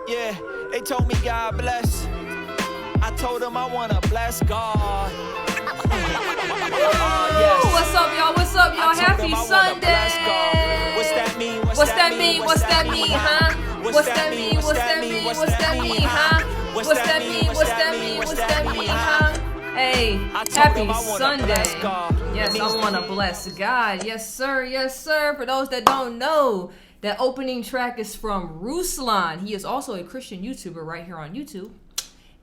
Yeah, they told me God bless. I told them I wanna bless God. Yes. What's up, y'all? What's up, y'all? Happy Sunday. What's that mean? What's that mean? What's that mean, huh? What's that mean? What's that mean? What's that mean, huh? What's that mean? What's that mean? What's that mean, huh? Hey, happy Sunday. Yes, I want to bless God. Yes, sir. Yes, sir. For those that don't know, that opening track is from Ruslan. He is also a Christian YouTuber right here on YouTube.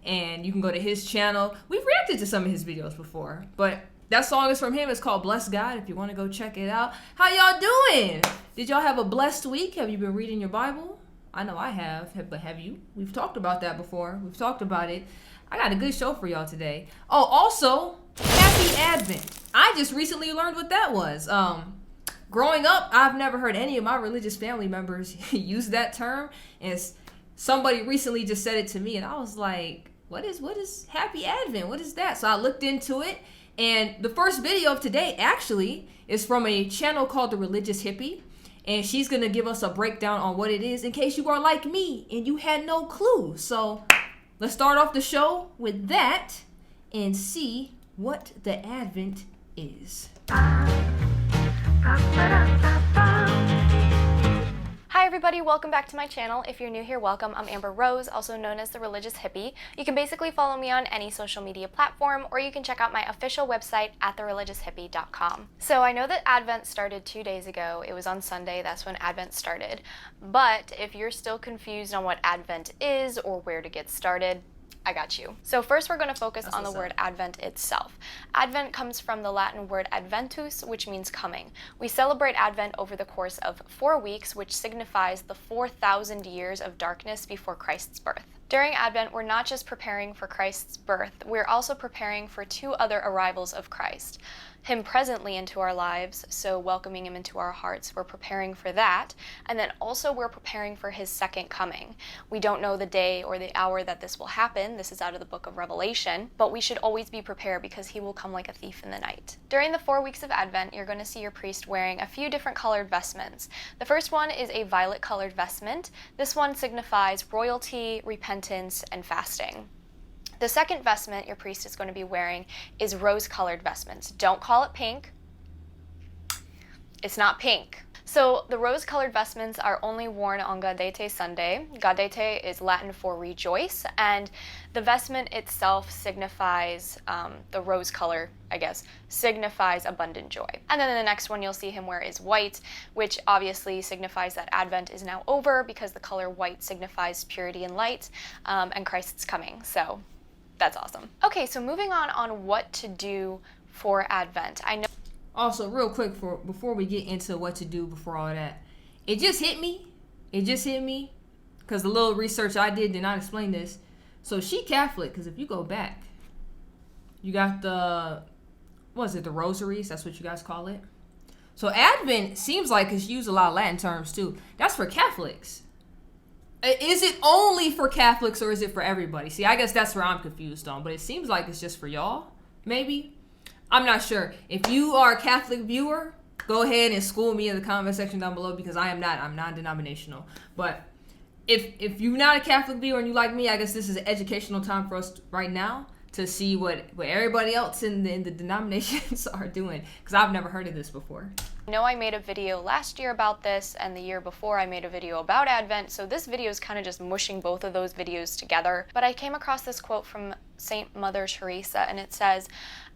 And you can go to his channel. We've reacted to some of his videos before, but that song is from him. It's called Bless God, if you want to go check it out. How y'all doing? Did y'all have a blessed week? Have you been reading your Bible? I know I have, but have you? We've talked about that before. We've talked about it. I got a good show for y'all today. Oh, also, Happy Advent. I just recently learned what that was. Growing up, I've never heard any of my religious family members use that term. And somebody recently just said it to me, and I was like, what is Happy Advent? What is that? So I looked into it, and the first video of today actually is from a channel called The Religious Hippie, and she's going to give us a breakdown on what it is in case you are like me and you had no clue. So let's start off the show with that and see what the Advent is. Hi everybody, welcome back to my channel. If you're new here, welcome. I'm Amber Rose, also known as The Religious Hippie. You can basically follow me on any social media platform, or you can check out my official website at thereligioushippie.com. So I know that Advent started 2 days ago. It was on Sunday, that's when Advent started. But if you're still confused on what Advent is or where to get started, I got you. So first we're going to focus on the word Advent itself. Advent comes from the Latin word adventus, which means coming. We celebrate Advent over the course of 4 weeks, which signifies the 4,000 years of darkness before Christ's birth. During Advent, we're not just preparing for Christ's birth, we're also preparing for 2 other arrivals of Christ. Him presently into our lives, so welcoming him into our hearts, we're preparing for that. And then also we're preparing for his second coming. We don't know the day or the hour that this will happen. This is out of the book of Revelation, but we should always be prepared because he will come like a thief in the night. During the 4 weeks of Advent, you're going to see your priest wearing a few different colored vestments. The first one is a violet colored vestment. This one signifies royalty, repentance, and fasting. The second vestment your priest is going to be wearing is rose-colored vestments. Don't call it pink. It's not pink. So the rose-colored vestments are only worn on Gaudete Sunday. Gaudete is Latin for rejoice, and the vestment itself signifies, the rose color, I guess, signifies abundant joy. And then the next one you'll see him wear is white, which obviously signifies that Advent is now over because the color white signifies purity and light, and Christ's coming. So that's awesome. Okay, so moving on what to do for Advent. I know. Also, real quick, before we get into what to do before all that, it just hit me, because the little research I did not explain this. So she Catholic, because if you go back, you got the rosaries, that's what you guys call it. So Advent seems like it's used a lot of Latin terms too. That's for Catholics. Is it only for Catholics or is it for everybody? See, I guess that's where I'm confused on, but it seems like it's just for y'all, maybe? I'm not sure. If you are a Catholic viewer, go ahead and school me in the comment section down below because I'm non-denominational. But if you're not a Catholic viewer and you like me, I guess this is an educational time for us right now to see what everybody else in the denominations are doing, because I've never heard of this before. I know I made a video last year about this, and the year before I made a video about Advent, so this video is kind of just mushing both of those videos together. But I came across this quote from Saint Mother Teresa, and it says,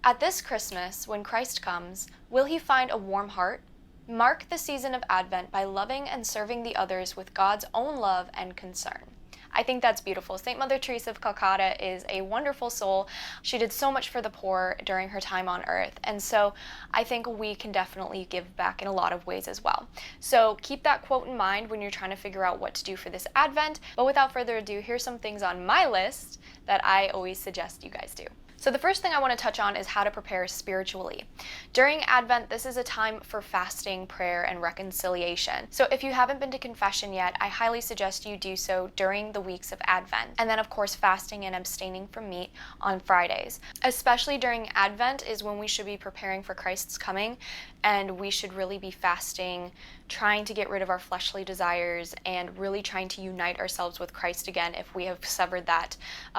"At this Christmas, when Christ comes, will he find a warm heart? Mark the season of Advent by loving and serving the others with God's own love and concern." I think that's beautiful. Saint Mother Teresa of Calcutta is a wonderful soul. She did so much for the poor during her time on earth, and so I think we can definitely give back in a lot of ways as well. So keep that quote in mind when you're trying to figure out what to do for this Advent. But without further ado, here's some things on my list that I always suggest you guys do. So the first thing I want to touch on is how to prepare spiritually. During Advent, this is a time for fasting, prayer, and reconciliation. So if you haven't been to confession yet, I highly suggest you do so during the weeks of Advent. And then of course, fasting and abstaining from meat on Fridays. Especially during Advent is when we should be preparing for Christ's coming, and we should really be fasting trying to get rid of our fleshly desires and really trying to unite ourselves with Christ again if we have severed that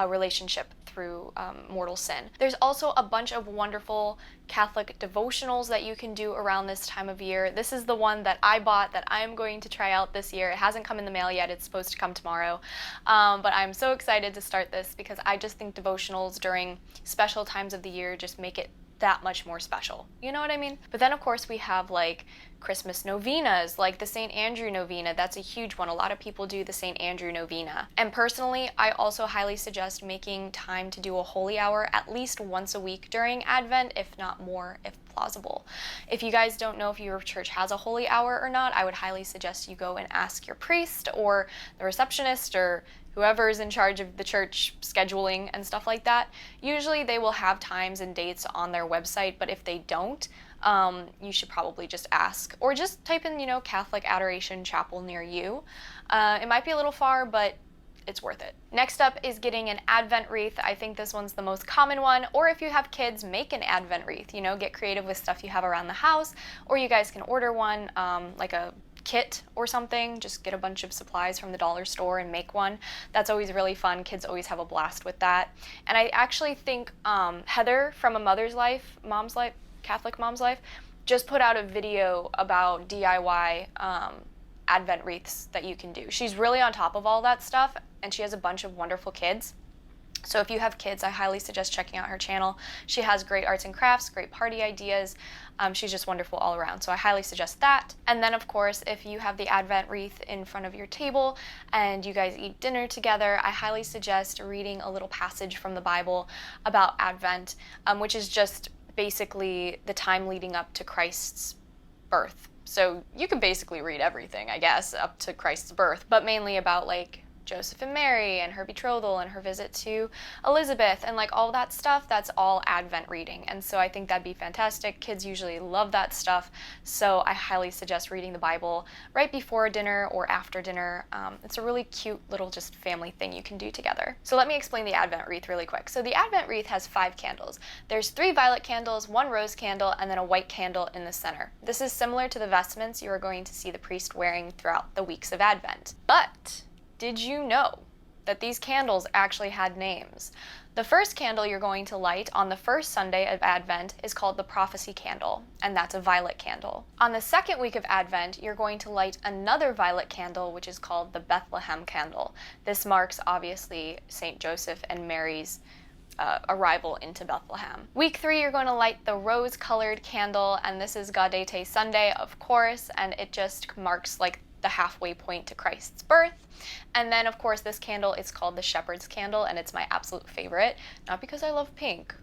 relationship through mortal sin. There's also a bunch of wonderful Catholic devotionals that you can do around this time of year. This is the one that I bought that I am going to try out this year. It hasn't come in the mail yet. It's supposed to come tomorrow. But I'm so excited to start this because I just think devotionals during special times of the year just make it that much more special. You know what I mean? But then of course we have like Christmas novenas, like the St. Andrew novena. That's a huge one. A lot of people do the St. Andrew novena. And personally, I also highly suggest making time to do a holy hour at least once a week during Advent, if not more, if plausible. If you guys don't know if your church has a holy hour or not, I would highly suggest you go and ask your priest or the receptionist or whoever is in charge of the church scheduling and stuff like that. Usually they will have times and dates on their website, but if they don't, you should probably just ask or just type in, Catholic Adoration Chapel near you. It might be a little far, but it's worth it. Next up is getting an Advent wreath. I think this one's the most common one. Or if you have kids, make an Advent wreath. Get creative with stuff you have around the house, or you guys can order one, like a kit or something. Just get a bunch of supplies from the dollar store and make one. That's always really fun. Kids always have a blast with that. And I actually think Heather from A Mother's Life, Catholic Mom's Life, just put out a video about DIY Advent wreaths that you can do. She's really on top of all that stuff, and she has a bunch of wonderful kids. So if you have kids, I highly suggest checking out her channel. She has great arts and crafts, great party ideas. She's just wonderful all around. So I highly suggest that. And then of course, if you have the Advent wreath in front of your table and you guys eat dinner together, I highly suggest reading a little passage from the Bible about Advent, which is just basically the time leading up to Christ's birth. So you could basically read everything, I guess, up to Christ's birth, but mainly about like Joseph and Mary and her betrothal and her visit to Elizabeth and like all that stuff. That's all Advent reading. And so I think that'd be fantastic. Kids usually love that stuff. So I highly suggest reading the Bible right before dinner or after dinner. It's a really cute little just family thing you can do together. So let me explain the Advent wreath really quick. So the Advent wreath has 5 candles. There's 3 violet candles, 1 rose candle, and then a white candle in the center. This is similar to the vestments you are going to see the priest wearing throughout the weeks of Advent. But did you know that these candles actually had names? The first candle you're going to light on the first Sunday of Advent is called the Prophecy Candle, and that's a violet candle. On the second week of Advent, you're going to light another violet candle, which is called the Bethlehem Candle. This marks, obviously, St. Joseph and Mary's arrival into Bethlehem. Week 3, you're going to light the rose-colored candle, and this is Gaudete Sunday, of course, and it just marks like the halfway point to Christ's birth. And then of course this candle is called the Shepherd's Candle, and it's my absolute favorite, not because I love pink,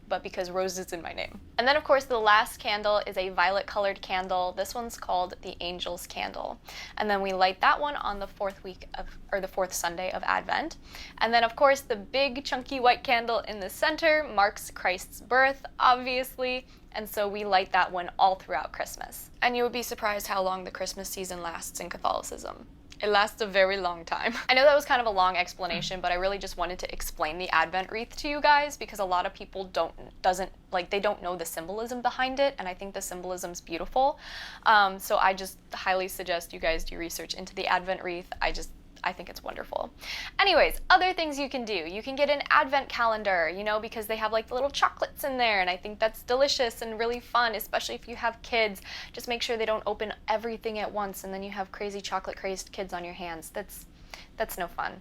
but because rose is in my name. And then of course the last candle is a violet colored candle. This one's called the Angel's Candle. And then we light that one on the 4th Sunday of Advent. And then of course the big chunky white candle in the center marks Christ's birth, obviously. And so we light that one all throughout Christmas. And you would be surprised how long the Christmas season lasts in Catholicism. It lasts a very long time. I know that was kind of a long explanation, but I really just wanted to explain the Advent wreath to you guys because a lot of people don't know the symbolism behind it, and I think the symbolism's beautiful. So I just highly suggest you guys do research into the Advent wreath. I think it's wonderful. Anyways, other things you can do. You can get an Advent calendar, because they have like the little chocolates in there, and I think that's delicious and really fun, especially if you have kids. Just make sure they don't open everything at once and then you have crazy chocolate-crazed kids on your hands. That's no fun.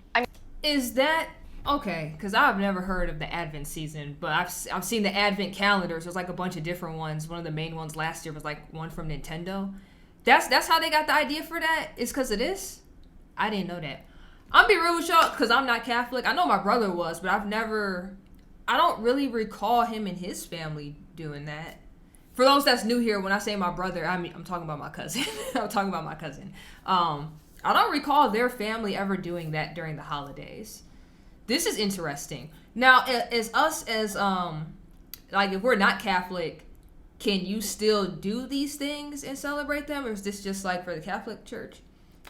Is that okay? Because I've never heard of the Advent season, but I've seen the Advent calendars. There's like a bunch of different ones. One of the main ones last year was like one from Nintendo. That's how they got the idea for that? Is because of this? I didn't know that. I'm be real with y'all because I'm not Catholic. I know my brother was, but I don't really recall him and his family doing that. For those that's new here, when I say my brother, I'm talking about my cousin. I don't recall their family ever doing that during the holidays. This is interesting. Now, if we're not Catholic, can you still do these things and celebrate them? Or is this just like for the Catholic Church?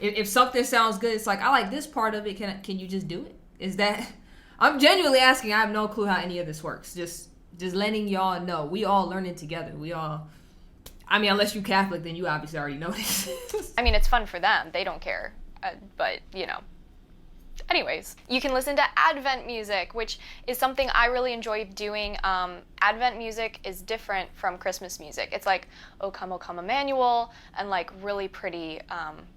If something sounds good, it's like, I like this part of it, can you just do it? Is that... I'm genuinely asking. I have no clue how any of this works. Just letting y'all know. We all learning together. I mean, unless you Catholic, then you obviously already know this. I mean, it's fun for them. They don't care. But, you know. Anyways, you can listen to Advent music, which is something I really enjoy doing. Advent music is different from Christmas music. It's like, O Come, Emmanuel, and like really pretty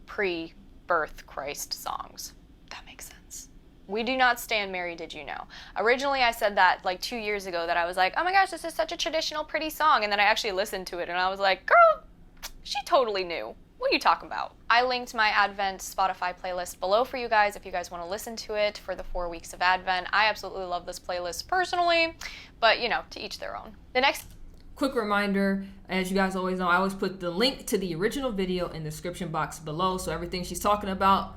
pre-birth Christ songs. That makes sense. We do not stand Mary, Did You Know? Originally, I said that like 2 years ago that I was like, oh my gosh, this is such a traditional, pretty song. And then I actually listened to it and I was like, girl, she totally knew. What are you talking about? I linked my Advent Spotify playlist below for you guys if you guys want to listen to it for the 4 weeks of Advent. I absolutely love this playlist personally, but you know, to each their own. The next quick reminder, as you guys always know, I always put the link to the original video in the description box below, so everything she's talking about,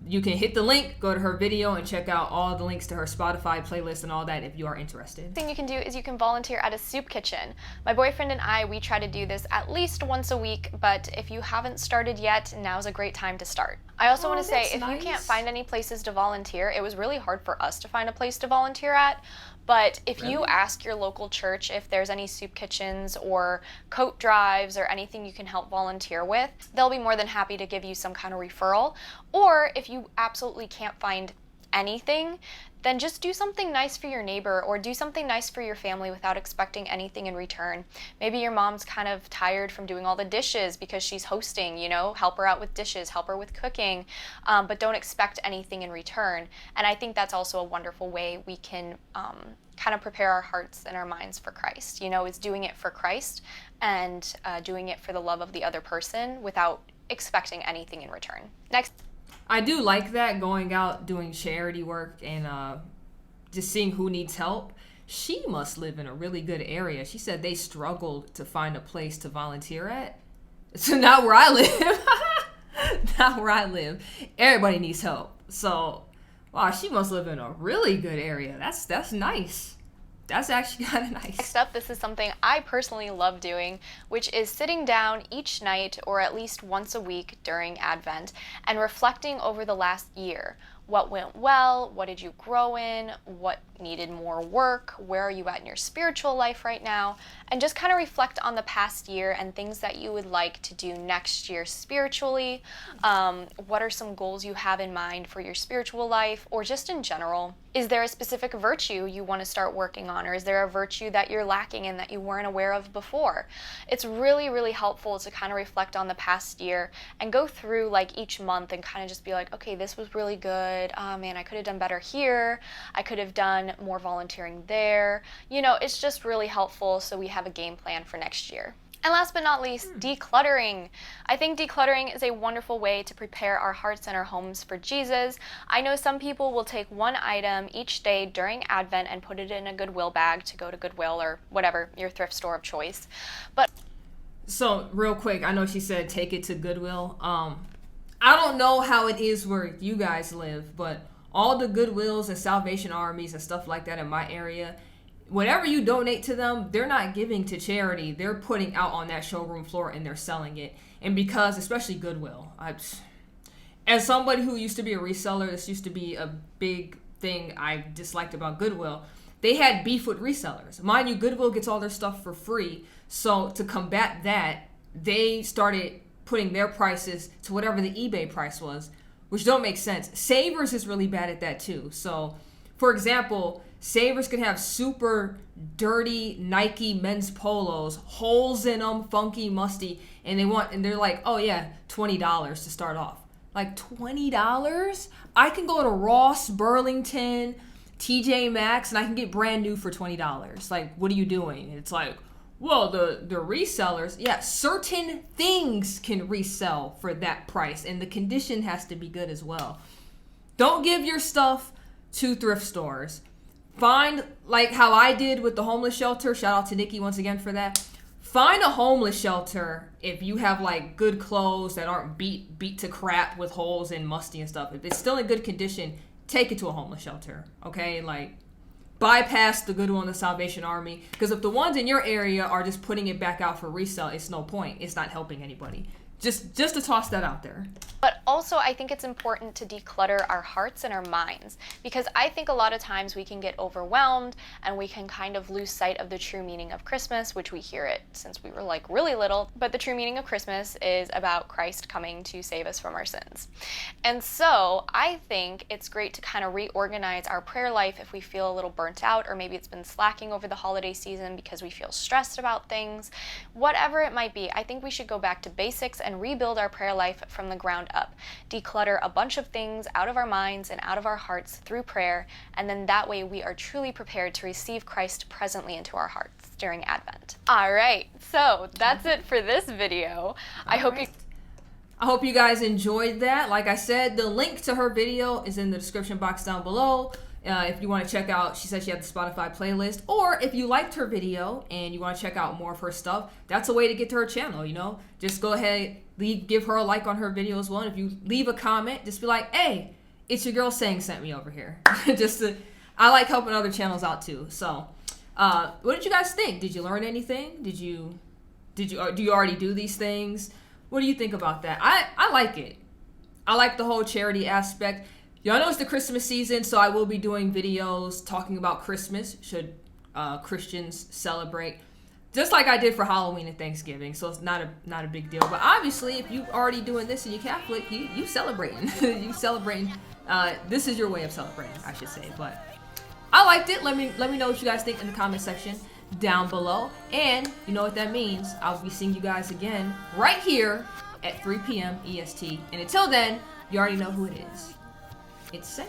you can hit the link, go to her video, and check out all the links to her Spotify playlist and all that if you are interested. Thing you can do is you can volunteer at a soup kitchen. My boyfriend and I, we try to do this at least once a week, but if you haven't started yet, now's a great time to start. I also want to say, if you can't find any places to volunteer, it was really hard for us to find a place to volunteer at, but if you ask your local church if there's any soup kitchens or coat drives or anything you can help volunteer with, they'll be more than happy to give you some kind of referral. Or if you absolutely can't find anything, then just do something nice for your neighbor or do something nice for your family without expecting anything in return. Maybe your mom's kind of tired from doing all the dishes because she's hosting, you know, help her out with dishes, help her with cooking, but don't expect anything in return. And I think that's also a wonderful way we can kind of prepare our hearts and our minds for Christ. You know, is doing it for Christ and doing it for the love of the other person without expecting anything in return. Next. I do like that, going out doing charity work and just seeing who needs help. She must live in a really good area. She said they struggled to find a place to volunteer at. So not where I live. Not where I live. Everybody needs help. So, wow, she must live in a really good area. That's nice. That's actually kind of nice. Next up, this is something I personally love doing, which is sitting down each night or at least once a week during Advent and reflecting over the last year. What went well? What did you grow in? What needed more work? Where are you at in your spiritual life right now? And just kind of reflect on the past year and things that you would like to do next year spiritually. What are some goals you have in mind for your spiritual life or just in general? Is there a specific virtue you want to start working on, or is there a virtue that you're lacking in that you weren't aware of before? It's really, really helpful to kind of reflect on the past year and go through like each month and kind of just be like, okay, this was really good. Oh man, I could have done better here. I could have done more volunteering there. You know, it's just really helpful so we have a game plan for next year. And last but not least, decluttering. I think decluttering is a wonderful way to prepare our hearts and our homes for Jesus. I know some people will take one item each day during Advent and put it in a Goodwill bag to go to Goodwill or whatever, your thrift store of choice. But so real quick, I know she said take it to Goodwill. I don't know how it is where you guys live, but all the Goodwills and Salvation Armies and stuff like that in my area, whatever you donate to them, they're not giving to charity. They're putting out on that showroom floor and they're selling it. And because, especially Goodwill, as somebody who used to be a reseller, this used to be a big thing I disliked about Goodwill. They had beef with resellers. Mind you, Goodwill gets all their stuff for free. So to combat that, they started putting their prices to whatever the eBay price was, which don't make sense. Savers is really bad at that too. So, for example, Savers can have super dirty Nike men's polos, holes in them, funky, musty, and they're like, oh yeah, $20 to start off. Like $20? I can go to Ross, Burlington, TJ Maxx, and I can get brand new for $20. Like, what are you doing? It's like, well, the resellers, yeah, certain things can resell for that price, and the condition has to be good as well. Don't give your stuff to thrift stores. Find, like how I did with the homeless shelter, shout out to Nikki once again for that. Find a homeless shelter if you have like good clothes that aren't beat to crap with holes and musty and stuff. If it's still in good condition, take it to a homeless shelter, okay? Like, bypass the Goodwill and the Salvation Army, because if the ones in your area are just putting it back out for resale, it's no point. It's not helping anybody. Just to toss that out there. But also, I think it's important to declutter our hearts and our minds, because I think a lot of times we can get overwhelmed and we can kind of lose sight of the true meaning of Christmas, which we hear it since we were like really little. But the true meaning of Christmas is about Christ coming to save us from our sins. And so I think it's great to kind of reorganize our prayer life if we feel a little burnt out, or maybe it's been slacking over the holiday season because we feel stressed about things. Whatever it might be, I think we should go back to basics and rebuild our prayer life from the ground up. Declutter a bunch of things out of our minds and out of our hearts through prayer, and then that way we are truly prepared to receive Christ presently into our hearts during Advent. All right, so that's it for this video. I hope you guys enjoyed that. Like I said, the link to her video is in the description box down below. If you want to check out, she said she had the Spotify playlist, or if you liked her video and you want to check out more of her stuff, that's a way to get to her channel, you know? Just go ahead, give her a like on her video as well. And if you leave a comment, just be like, hey, it's your girl Sang sent me over here. I like helping other channels out too. So, what did you guys think? Did you learn anything? Do you already do these things? What do you think about that? I like it. I like the whole charity aspect. Y'all know it's the Christmas season, so I will be doing videos talking about Christmas, should Christians celebrate, just like I did for Halloween and Thanksgiving, so it's not a big deal. But obviously, if you're already doing this and you're Catholic, you celebrating. You celebrating. This is your way of celebrating, I should say. But I liked it. Let me know what you guys think in the comment section down below. And you know what that means. I'll be seeing you guys again right here at 3 p.m. EST. And until then, you already know who it is. It's Sang.